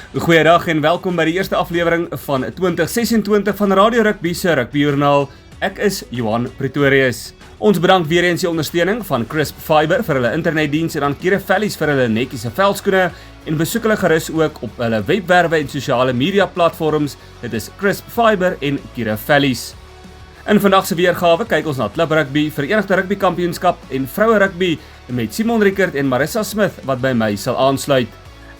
Goeiedag en welkom by die eerste aflewering van 2026 van Radio Rugby se Rugbyjoernaal. Ek is Johan Pretorius. Ons bedank weer eens die ondersteuning van Crisp Fiber vir hulle internetdiens en dan Kira Valleys vir hulle netjiese veldskoene en besoek hulle gerus ook op hulle webwerwe en sosiale media platforms. Dit is Crisp Fiber en Kira Valleys. In vandag se weergawe kyk ons na klub rugby, Verenigde Rugby Kampioenskap en vroue rugby met Simon Rickert en Marissa Smith wat by my sal aansluit.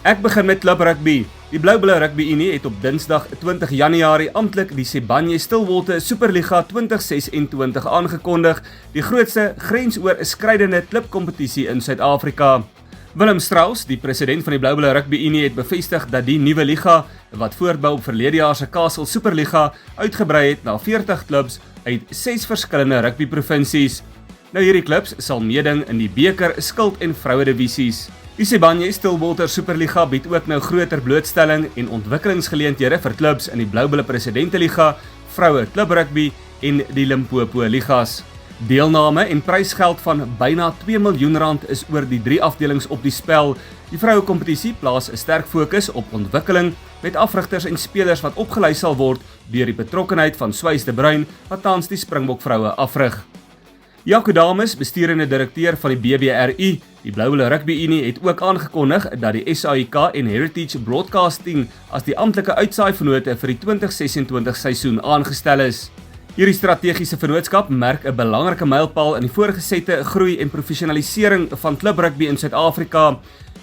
Ek begin met klub rugby. Die Blou-Bulle Rugby Unie het op Dinsdag 20 Januarie amptelik die Sibanye-Stillwater Superliga 2026 aangekondig, die grootste grensoorskreidende klubkompetisie in Suid-Afrika. Willem Strauss, die president van die Blou-Bulle Rugby Unie, het bevestig dat die nuwe liga, wat voortbou op verlede jaar se Castle Superliga, uitgebrei het na 40 klubs uit 6 verskillende rugbyprovinsies. Nou hierdie klubs sal meeding in die beker, skild en vroue divisies. Die Sibanye-Stillwater Superliga bied ook nou groter blootstelling en ontwikkelingsgeleenthede vir klubs in die Blou-Bulle Presidenteliga, vroue klubrugby en die Limpopo ligas. Deelname en prysgeld van byna R2 miljoen is oor die 3 afdelings op die spel. Die vroue kompetisie plaas 'n sterk fokus op ontwikkeling met afrigters en spelers wat opgelei sal word deur die betrokkenheid van Swys de Bruin wat tans die Springbok vroue afrig. Jaco Dames, besturende direkteur van die BBRU, die Blou-Bulle Rugby Unie, het ook aangekondig dat die SAIK en Heritage Broadcasting as die amptelike uitsaaivennote vir die 2026 seisoen aangestel is. Hierdie strategiese vennootskap merk 'n belangrike mylpaal in die voortgesette groei en professionalisering van klubrugby in Suid-Afrika.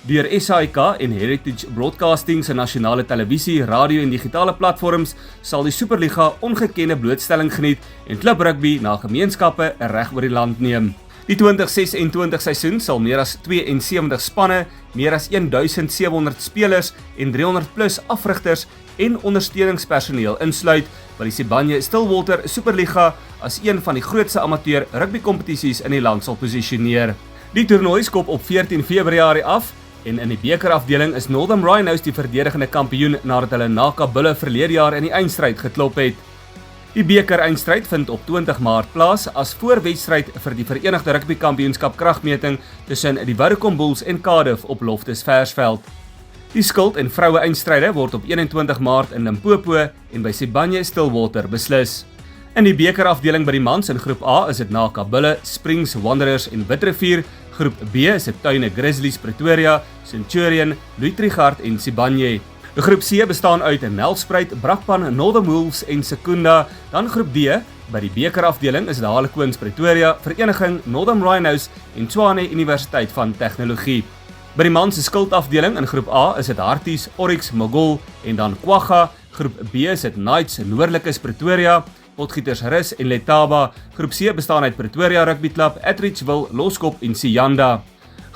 Deur SAIK en Heritage Broadcasting se nasionale televisie, radio en digitale platforms sal die Superliga ongekende blootstelling geniet en klubrugby na gemeenskappe reg oor die land neem. Die 2026 seisoen sal meer as 72 spanne, meer as 1700 spelers en 300 plus afrigters en ondersteuningspersoneel insluit, wat die Sibanye-Stillwater Superliga as een van die grootste amateur rugbykompetisies in die land sal posisioneer. Die toernooi skop op 14 Februarie af en in die bekerafdeling is Northern Rhinos die verdedigende kampioen nadat hulle NAKA Bulle verlede jaar in die eindstryd geklop het. Die beker-eindstryd vind op 20 Maart plaas as voorwedstryd vir die Verenigde Rugby Kampioenskap kragmeting tussen die Vodacom Bulls en Cardiff op Loftus Versveld. Die skild en vroue eindstryde word op 21 Maart in Limpopo en by Sibanye-Stillwater beslis. In die bekerafdeling by die mans in groep A is dit NAKA Bulle, Springs Wanderers en Witrifuur. Groep B is dit Tuine Grizzlies Pretoria, Centurion, Louis Trichardt en Sibanye. Groep C bestaan uit Nelspruit, Brakpan, Northern Wolves en Secunda. Dan groep D, by die bekerafdeling is dit Harlequins Pretoria, Vereniging, Northern Rhinos en Tshwane Universiteit van Tegnologie. By die mans se skildafdeling in groep A is dit Harties, Oryx, Mogul en dan Kwagga. Groep B is dit Knights, Noordelikes Pretoria, Potgieters Rus en Letaba. Groep C bestaan uit Pretoria Rugby Club, Atteridgeville, Loskop en Sianda.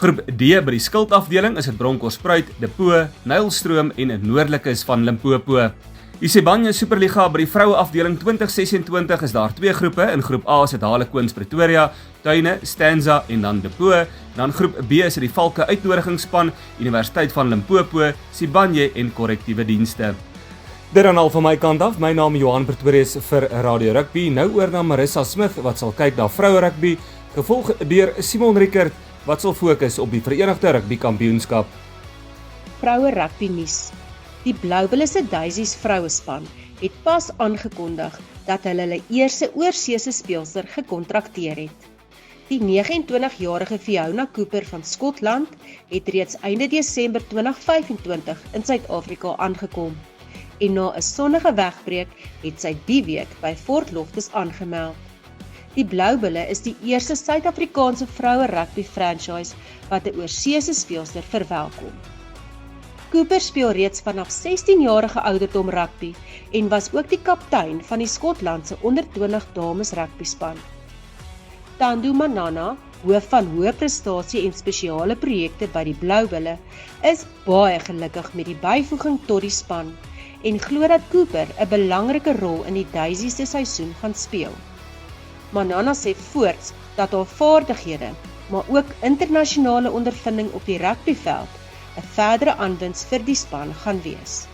Groep D by die skildafdeling is dit Bronkhorstspruit, Depot, Nylstroom en Noordelikes van Limpopo. Die Sibanye Superliga by die vroue afdeling 2026 is daar 2 groepe. In groep A is dit Harlequins Pretoria, Tuine, Stanza en dan Depot. Dan groep B is dit die Valke uitnodigingsspan, Universiteit van Limpopo, Sibanye en korrektiewe dienste. Dit dan al van my kant af. My naam is Johan Pretorius vir Radio Rugby. Nou oor na Marissa Smith wat sal kyk na vroue rugby, gevolg deur Simon Rickert wat sal fokus op die Verenigde Rugby Kampioenskap. Vroue rugby nuus. Die Blou-Bulle se Daisies vrouespan het pas aangekondig dat hulle eerste oorseese speelster gekontrakteer het. Die 29-jarige Fiona Cooper van Skotland het reeds einde Desember 2025 in Suid-Afrika aangekom en na 'n sonnige wegbreek het sy die week by Fort Loftus aangemeld. Die Blou-Bulle is die eerste Suid-Afrikaanse vroue rugby franchise wat 'n oorseese speelster verwelkom. Cooper speel reeds vanaf 16-jarige ouderdom rugby en was ook die kaptein van die Skotlandse onder 20 dames rugbyspan. Tando Manana, hoof van hoë prestasie en spesiale projekte by die Blou-Bulle, is baie gelukkig met die byvoeging tot die span en glo dat Cooper 'n belangrike rol in die Daisies se seisoen gaan speel. Manana sê voorts dat haar vaardighede, maar ook internasionale ondervinding op die rugbyveld 'n verdere aanwinst vir die span gaan wees.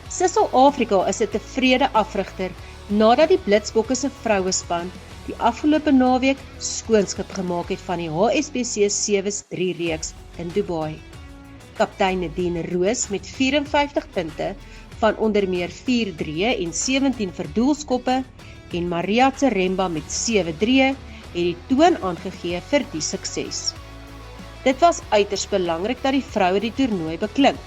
Suid-Afrika is 'n tevrede afrigter nadat die Blitsbokke se vrouespan die afgelope naweek skoonskip gemaak het van die HSBC 7-3 reeks in Dubai. Kaptein Nadine Roos met 54 punte van onder meer 4 drieë en 17 verdoelskoppe en Maria Tsaremba met 7 drieë het die toon aangegee vir die sukses. Dit was uiters belangrik dat die vroue die toernooi beklink.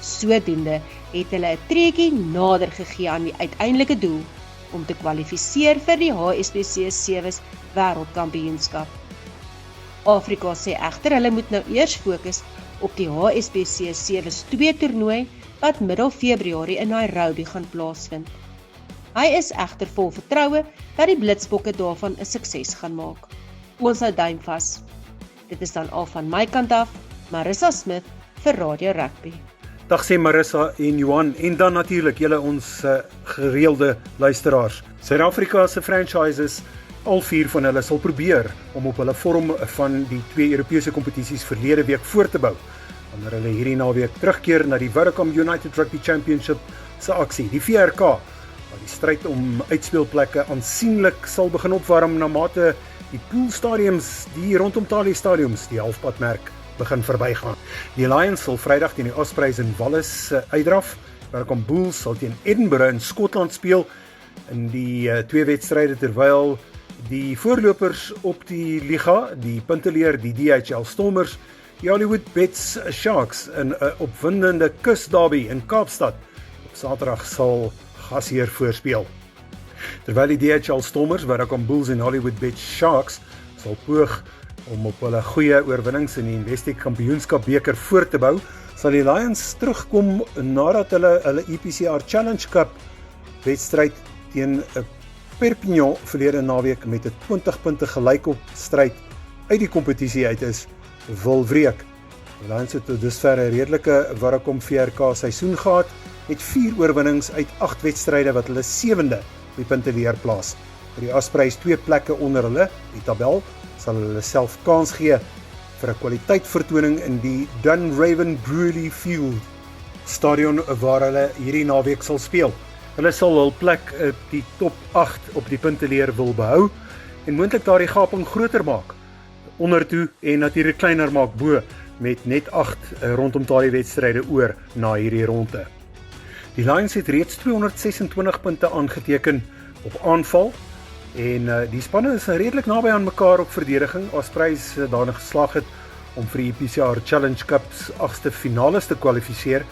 Sodoende het hulle 'n treetjie nader gegee aan die uiteindelike doel om te kwalifiseer vir die HSBC 7's wêreldkampioenskap. Afrika sê egter hulle moet nou eers fokus op die HSBC 7's 2 toernooi wat middel Februarie in Nairobi gaan plaasvind. Hy is egter vol vertroue dat die Blitsbokke daarvan 'n sukses gaan maak. Ons hou duim vas. Dit is dan al van my kant af, Marissa Smith vir Radio Rugby. Dag sê Marissa en Johan en dan natuurlik julle ons gereelde luisteraars. Suid-Afrika se franchises, al 4 van hulle sal probeer om op hulle vorm van die 2 Europese kompetisies verlede week voort te bou, wanneer hulle hierdie naweek terugkeer na die Vodacom United Rugby Championship se aksie, die VRK, waar die stryd om uitspeelplekke aansienlik sal begin opwarm na mate die poolstadiums, die rondom Tali stadiums, die halfpadmerk begin verbygaan. Die Lions sal Vrydag teen die Ospreys in Wallis uitdraf. Vodacom Bulls sal teen Edinburgh in Skotland speel in die 2 wedstryde, terwyl die voorlopers op die liga, die punteleer, die DHL Stormers, die Hollywood Bets Sharks in 'n opwindende kusderby in Kaapstad op Saterdag sal gasheer voorspeel. Terwyl die DHL Stormers, Vodacom Bulls en Hollywood Bets Sharks sal poog om op hulle goeie oorwinnings in die Investec Kampioenskap beker voort te bou, sal die Lions terugkom nadat hulle EPCR Challenge Cup wedstryd teen Perpignan verlede naweek met 'n 20 punte gelykop stryd uit die kompetisie uit is, wil wreek. Die Lions het tot dusver 'n redelike Vodacom VRK seisoen gehad, met 4 oorwinnings uit 8 wedstryde wat hulle 7de op die punteleer plaas. Vir die Ospreys 2 plekke onder hulle, die tabel, sal hulle self kans gee vir 'n kwaliteitvertoning in die Dunraven Brewery Field stadion waar hulle hierdie naweek sal speel. Hulle sal hul plek op die top 8 op die punteleer wil behou en moontlik daardie gaping groter maak, ondertoe en natuurlik kleiner maak bo met net 8 rondom daardie wedstryde oor na hierdie ronde. Die Lions het reeds 226 punte aangeteken op aanval en die spanne is redelik naby aan mekaar op verdediging. Ospreys daarna geslaag het om vir die EPCR Challenge Cup 8ste finales te kwalifiseer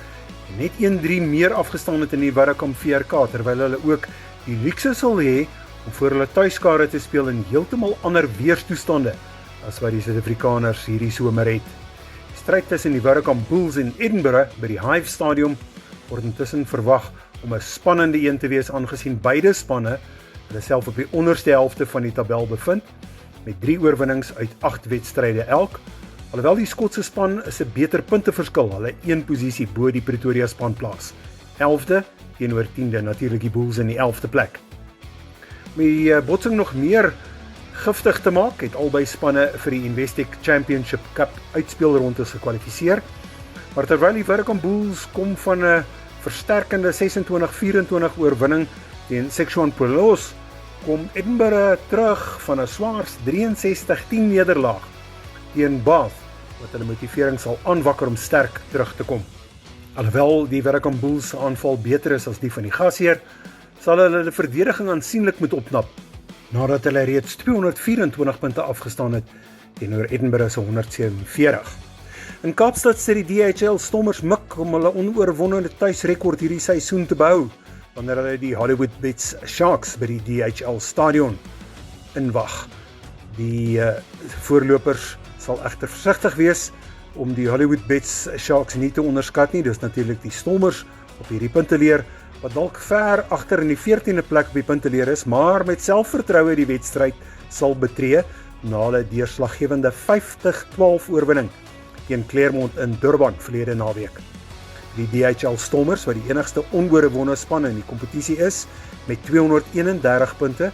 en net 1-3 meer afgestaan het in die Vodacom VRK, terwyl hulle ook die luukse sal hê om voor hulle tuiskare te speel in heeltemal ander weerstoestande as wat die Suid-Afrikaners hierdie somer het. Die stryd tussen die Vodacom Bulls en Edinburgh by die Hive Stadium word intussen verwag om 'n spannende een te wees, aangesien beide spanne hulle self op die onderste helfte van die tabel bevind met 3 oorwinnings uit 8 wedstryde elk. Alhoewel die Skotse span is 'n beter punteverskil, hulle 1 posisie bo die Pretoria span plaas. 11de teenoor 10de, natuurlik die Bulls in die 11de plek. Om die botsing nog meer giftig te maak, het albei spanne vir die Investec Championship Cup uitspeelrondes gekwalifiseer. Maar terwyl die Vodacom Bulls kom van 'n versterkende 26-24 oorwinning teen Szechuan Pueblos, kom Edinburgh terug van 'n swaar 63-10 nederlaag teen Bath, wat hulle motivering sal aanwakker om sterk terug te kom. Alhoewel die Vodacom Bulls se aanval beter is as die van die gasheer, sal hulle die verdediging aansienlik moet opknap, nadat hulle reeds 224 punte afgestaan het teenoor Edinburgh se 147. In Kaapstad sit die DHL Stormers mik om hulle onoorwonde tuisrekord hierdie seisoen te behou, wanneer hulle die Hollywood Bets Sharks by die DHL Stadion inwag. Die voorlopers sal egter versigtig wees om die Hollywood Bets Sharks nie te onderskat nie. Dis natuurlik die Stormers op hierdie punteleer wat dalk ver agter in die 14de plek op die punteleer is, maar met selfvertroue die wedstryd sal betree na hulle deurslaggewende 50-12 oorwinning teen Claremont in Durban verlede naweek. Die DHL Stormers, wat die enigste onoorwonde span in die kompetisie is, met 231 punte,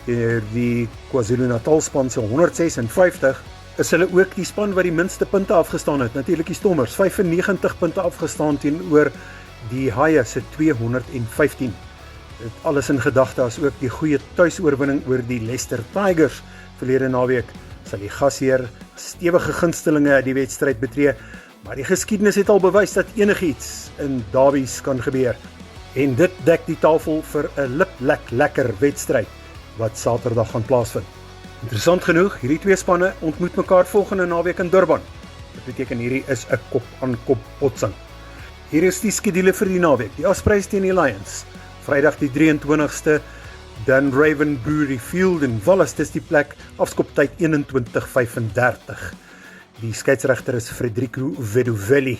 teenoor die KwaZulu-Natal span se 156, is hulle ook die span wat die minste punte afgestaan het, natuurlik die Stormers, 95 punte afgestaan teenoor die Haie se 215. Dit alles in gedagte as ook die goeie tuisoorwinning oor die Leicester Tigers verlede naweek, sal die gasheer stewige gunstelinge die wedstryd betree, Maar die geskiedenis het al bewys dat enigiets in derbies kan gebeur. En dit dek die tafel vir 'n lekker wedstryd wat Saterdag gaan plaasvind. Interessant genoeg, hierdie twee spanne ontmoet mekaar volgende naweek in Durban. Dit beteken hierdie is 'n kop-aan-kop botsing. Hier is die skedule vir die naweek. Die Ospreys teen die Lions. Vrydag die 23ste, dan Ravenbury Field in Wallis, dis die plek, afskoptyd 21:35. Die skeieregter is Frederico Vedovelli.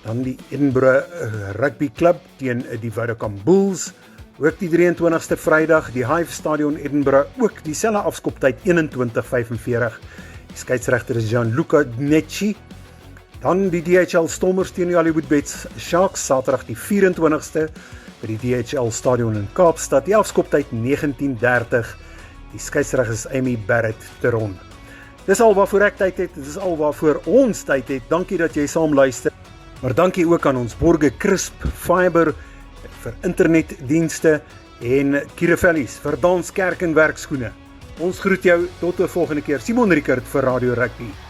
Dan die Edinburgh Rugby Club teen die Vodacom Bulls, ook die 23ste Vrydag, die Hive Stadion Edinburgh, ook dieselfde afskoptyd 21:45. Die skeieregter is Gianluca Necci. Dan die DHL Stormers teen die Hollywood Bets Sharks, Saterdag die 24ste by die DHL Stadion in Kaapstad, die afskoptyd 19:30. Die skeieregter is Amy Barrett Teron. Dis al waarvoor ek tyd het, dis al waarvoor ons tyd het. Dankie dat jy saam luister. Maar dankie ook aan ons borge Crisp Fiber vir internetdienste en Kiravellis vir danskerk en werkskoene. Ons groet jou tot 'n volgende keer. Simon Rickert vir Radio Rugby.